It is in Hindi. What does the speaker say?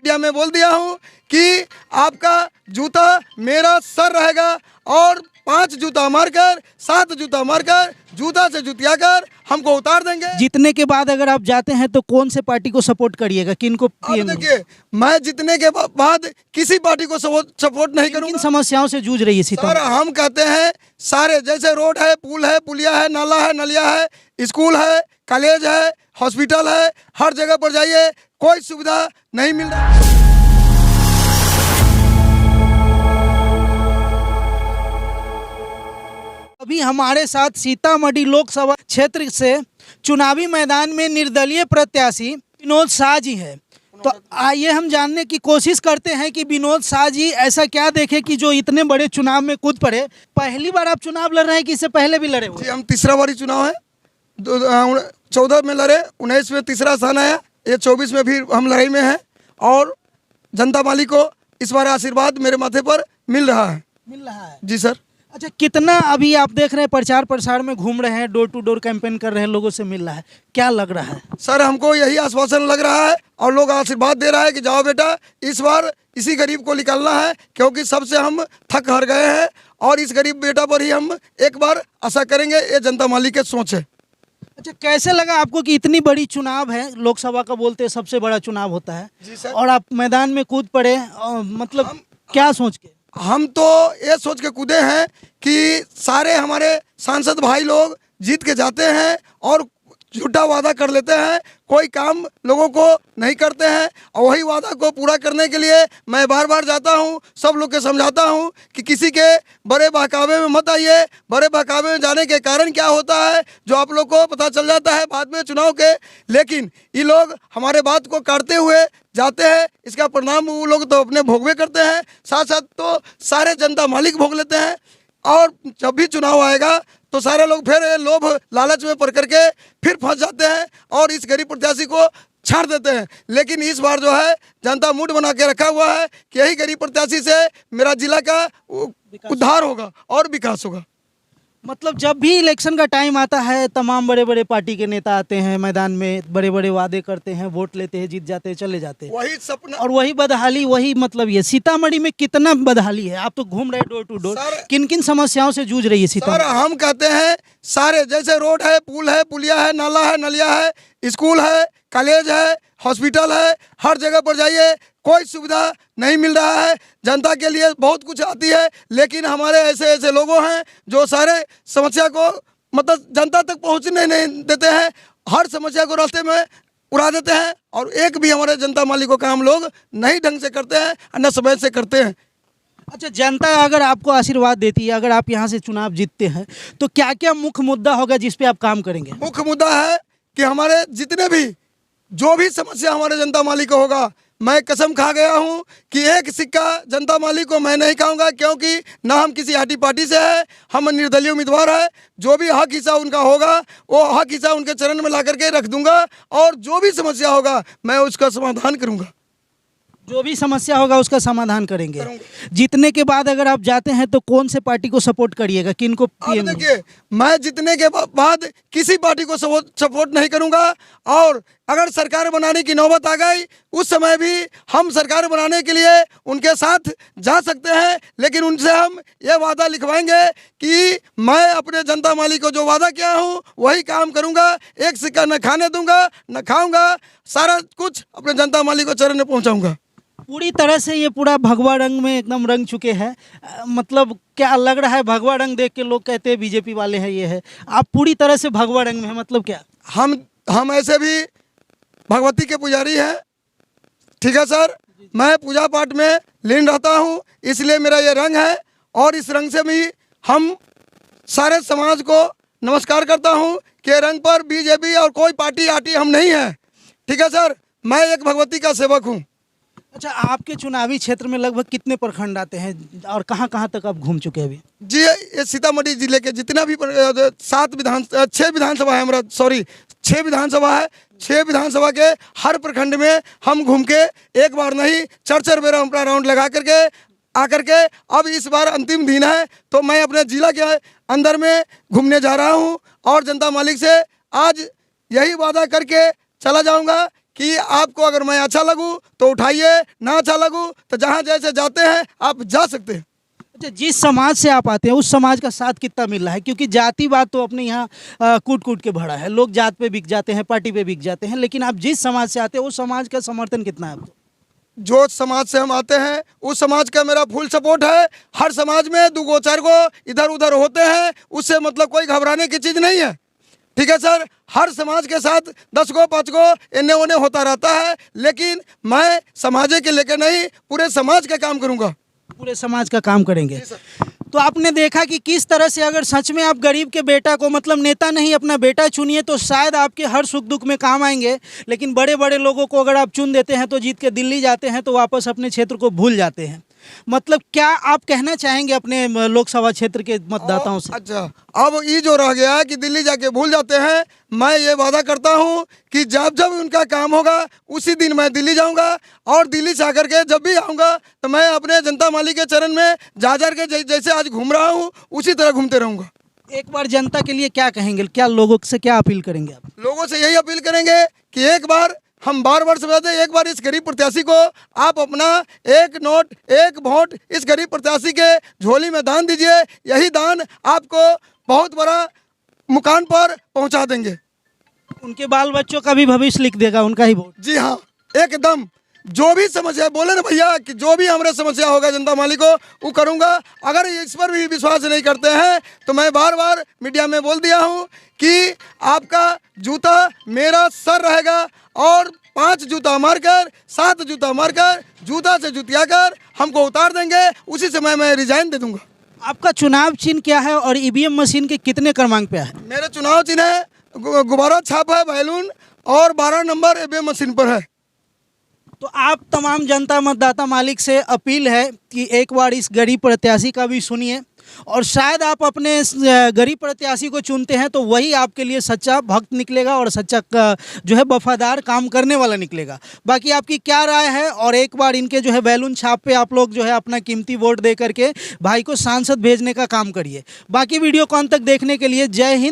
मीडिया में बोल दिया हूँ कि आपका जूता मेरा सर रहेगा और 5 जूता मारकर 7 जूता मारकर जूता से जुतिया कर हमको उतार देंगे। जीतने के बाद अगर आप जाते हैं तो कौन से पार्टी को सपोर्ट करिएगा, किनको अब पीएम? देखिए, मैं जीतने के बाद किसी पार्टी को सपोर्ट नहीं किन करूंगा। समस्याओं से जूझ रही है सर सीतामढ़ी? हम कहते हैं सारे, जैसे रोड है, पुल है, पुलिया है, नाला है, नलिया है, स्कूल है, कॉलेज है, हॉस्पिटल है, हर जगह पर जाइए कोई सुविधा नहीं मिल रहा। अभी हमारे साथ सीतामढ़ी लोकसभा क्षेत्र से चुनावी मैदान में निर्दलीय प्रत्याशी विनोद शाह जी है। तो आइए हम जानने की कोशिश करते हैं कि विनोद शाह जी ऐसा क्या देखे कि जो इतने बड़े चुनाव में कूद पड़े। पहली बार आप चुनाव लड़ रहे हैं कि इससे पहले भी लड़े हुए? जी हम तीसरा बारी चुनाव है, 14 में लड़े, 19 में तीसरा स्थान आया, ये 24 में भी हम लड़ाई में हैं और जनता माली को इस बार आशीर्वाद मेरे माथे पर मिल रहा है। मिल रहा है जी सर। अच्छा, कितना अभी आप देख रहे हैं प्रचार प्रसार में घूम रहे हैं, डोर टू डोर कैंपेन कर रहे हैं, लोगों से मिल रहा है, क्या लग रहा है? सर हमको यही आश्वासन लग रहा है और लोग आशीर्वाद दे रहा है कि जाओ बेटा, इस बार इसी गरीब को निकालना है, क्योंकि सबसे हम थक हार गए हैं और इस गरीब बेटा पर ही हम एक बार आशा करेंगे। ये जनता माली के सोच है। अच्छा, कैसे लगा आपको कि इतनी बड़ी चुनाव है, लोकसभा का बोलते हैं सबसे बड़ा चुनाव होता है, जी सर। और आप मैदान में कूद पड़े, मतलब क्या सोच के? हम तो ये सोच के कूदे हैं कि सारे हमारे सांसद भाई लोग जीत के जाते हैं और झूठा वादा कर लेते हैं, कोई काम लोगों को नहीं करते हैं, और वही वादा को पूरा करने के लिए मैं बार बार जाता हूं, सब लोग के समझाता हूं कि किसी के बड़े बहकावे में मत आइए। बड़े बहकावे में जाने के कारण क्या होता है जो आप लोग को पता चल जाता है बाद में चुनाव के, लेकिन ये लोग हमारे बात को काटते हुए जाते हैं, इसका परिणाम वो लोग तो अपने भोगवे करते हैं, साथ साथ तो सारे जनता मालिक भोग लेते हैं। और जब भी चुनाव आएगा तो सारे लोग फिर लोभ लालच में पड़ करके फिर फंस जाते हैं और इस गरीब प्रत्याशी को छाड़ देते हैं। लेकिन इस बार जो है जनता मूड बना के रखा हुआ है कि यही गरीब प्रत्याशी से मेरा जिला का उद्धार होगा और विकास होगा। मतलब जब भी इलेक्शन का टाइम आता है तमाम बड़े बड़े पार्टी के नेता आते हैं मैदान में, बड़े बड़े वादे करते हैं, वोट लेते हैं, जीत जाते हैं, चले जाते हैं, वही सपना और वही बदहाली, वही मतलब ये सीतामढ़ी में कितना बदहाली है? आप तो घूम रहे डोर टू डोर, किन किन समस्याओं से जूझ रही है सर सीतामढ़ी? हम कहते हैं सारे, जैसे रोड है, पुल है, पुलिया है, नाला है, नलिया है, स्कूल है, कॉलेज है, हॉस्पिटल है, हर जगह पर जाइए कोई सुविधा नहीं मिल रहा है। जनता के लिए बहुत कुछ आती है, लेकिन हमारे ऐसे ऐसे लोगों हैं जो सारे समस्या को मतलब जनता तक पहुंचने नहीं देते हैं, हर समस्या को रास्ते में उड़ा देते हैं, और एक भी हमारे जनता मालिक को काम लोग नहीं ढंग से करते हैं, न समय से करते हैं। अच्छा, जनता अगर आपको आशीर्वाद देती है, अगर आप यहाँ से चुनाव जीतते हैं, तो क्या क्या मुख्य मुद्दा होगा जिस पे आप काम करेंगे? मुख्य मुद्दा है कि हमारे जितने भी जो भी समस्या हमारे जनता मालिक को होगा, मैं कसम खा गया हूं कि एक सिक्का जनता मालिक को मैं नहीं खाऊंगा, क्योंकि ना हम किसी हाटी पार्टी से है, हम निर्दलीय उम्मीदवार है। जो भी हक हिस्सा उनका होगा वो हक हिस्सा उनके चरण में ला करके रख दूंगा, और जो भी समस्या होगा मैं उसका समाधान करूंगा। जो भी समस्या होगा उसका समाधान करेंगे। जीतने के बाद अगर आप जाते हैं तो कौन से पार्टी को सपोर्ट करिएगा, किनको अब पीएम? देखिए, मैं जीतने के बाद किसी पार्टी को सपोर्ट नहीं करूंगा, और अगर सरकार बनाने की नौबत आ गई उस समय भी हम सरकार बनाने के लिए उनके साथ जा सकते हैं, लेकिन उनसे हम ये वादा लिखवाएंगे कि मैं अपने जनता मालिक को जो वादा किया हूँ वही काम करूंगा, एक सिक्का न खाने दूंगा न खाऊंगा, सारा कुछ अपने जनता मालिक को चरण में पहुँचाऊँगा। पूरी तरह से ये पूरा भगवा रंग में एकदम रंग चुके हैं, मतलब क्या लग रहा है? भगवा रंग देख के लोग कहते हैं बीजेपी वाले हैं, ये है, आप पूरी तरह से भगवा रंग में हैं, मतलब क्या? हम ऐसे भी भगवती के पुजारी हैं, ठीक है सर, मैं पूजा पाठ में लीन रहता हूँ, इसलिए मेरा ये रंग है, और इस रंग से भी हम सारे समाज को नमस्कार करता हूँ कि रंग पर बीजेपी और कोई पार्टी आटी हम नहीं है, ठीक है सर, मैं एक भगवती का सेवक हूँ। अच्छा, आपके चुनावी क्षेत्र में लगभग कितने प्रखंड आते हैं और कहाँ कहाँ तक आप घूम चुके हैं अभी? जी ये सीतामढ़ी जिले के जितना भी 6 विधानसभा है हमारा, सॉरी 6 विधानसभा है, 6 विधानसभा के हर प्रखंड में हम घूम के एक बार नहीं 4 बार अपना राउंड लगा करके आकर के अब इस बार अंतिम दिन है तो मैं अपने जिला के अंदर में घूमने जा रहा हूँ, और जनता मालिक से आज यही वादा करके चला जाऊँगा कि आपको अगर मैं अच्छा लगूँ तो उठाइए, ना अच्छा लगूँ तो जहाँ जैसे जाते हैं आप जा सकते हैं। अच्छा, जिस समाज से आप आते हैं उस समाज का साथ कितना मिल रहा है? क्योंकि जातिवाद तो अपने यहाँ कूट कूट के भरा है, लोग जात पे बिक जाते हैं, पार्टी पे बिक जाते हैं, लेकिन आप जिस समाज से आते हैं उस समाज का समर्थन कितना है आपको? जो समाज से हम आते हैं उस समाज का मेरा फुल सपोर्ट है। हर समाज में 2 गो 4 गो इधर उधर होते हैं, उससे मतलब कोई घबराने की चीज़ नहीं है। ठीक है सर, हर समाज के साथ 10 गो 5 गो इन्ने उन्ने होता रहता है, लेकिन मैं समाज के लेकर नहीं, पूरे समाज का काम करूँगा। पूरे समाज का काम करेंगे। तो आपने देखा कि किस तरह से अगर सच में आप गरीब के बेटा को, मतलब नेता नहीं अपना बेटा चुनिए तो शायद आपके हर सुख दुख में काम आएंगे, लेकिन बड़े बड़े लोगों को अगर आप चुन देते हैं तो जीत के दिल्ली जाते हैं तो वापस अपने क्षेत्र को भूल जाते हैं। मतलब क्या आप कहना चाहेंगे अपने लोकसभा क्षेत्र के मतदाताओं से? अच्छा, अब ये जो रह गया कि दिल्ली जाके भूल जाते हैं, मैं ये वादा करता हूँ कि जब जब उनका काम होगा उसी दिन मैं दिल्ली जाऊँगा, और दिल्ली से आकर के जब भी आऊँगा तो मैं अपने जनता माली के चरण में जा के जैसे आज घूम रहा हूँ उसी तरह घूमते रहूँगा। एक बार जनता के लिए क्या कहेंगे, क्या लोगों से क्या अपील करेंगे आप? लोगों से यही अपील करेंगे कि एक बार हम बार से बताते हैं, एक बार इस गरीब प्रत्याशी को आप अपना 1 नोट 1 वोट इस गरीब प्रत्याशी के झोली में दान दीजिए। यही दान आपको बहुत बड़ा मुकाम पर पहुंचा देंगे। उनके बाल बच्चों का भी भविष्य लिख देगा उनका ही वोट। जी हाँ, एकदम। जो भी समस्या बोले ना भैया कि जो भी हमारे समस्या होगा जनता माली को वो करूँगा। अगर इस पर भी विश्वास नहीं करते हैं तो मैं बार मीडिया में बोल दिया हूँ कि आपका जूता मेरा सर रहेगा, और 5 जूता मारकर 7 जूता मारकर जूता से जुतिया कर हमको उतार देंगे, उसी समय मैं रिजाइन दे दूंगा। आपका चुनाव चिन्ह क्या है और ईवीएम मशीन के कितने क्रमांक पे है? मेरा चुनाव चिन्ह है गुब्बारा छाप है बैलून, और 12 नंबर ईवीएम मशीन पर है। तो आप तमाम जनता मतदाता मालिक से अपील है कि एक बार इस गरीब प्रत्याशी का भी सुनिए, और शायद आप अपने गरीब प्रत्याशी को चुनते हैं तो वही आपके लिए सच्चा भक्त निकलेगा और सच्चा जो है वफादार काम करने वाला निकलेगा। बाकी आपकी क्या राय है? और एक बार इनके जो है बैलून छाप पे आप लोग जो है अपना कीमती वोट दे करके भाई को सांसद भेजने का काम करिए। बाकी वीडियो को अंत तक देखने के लिए जय हिंद।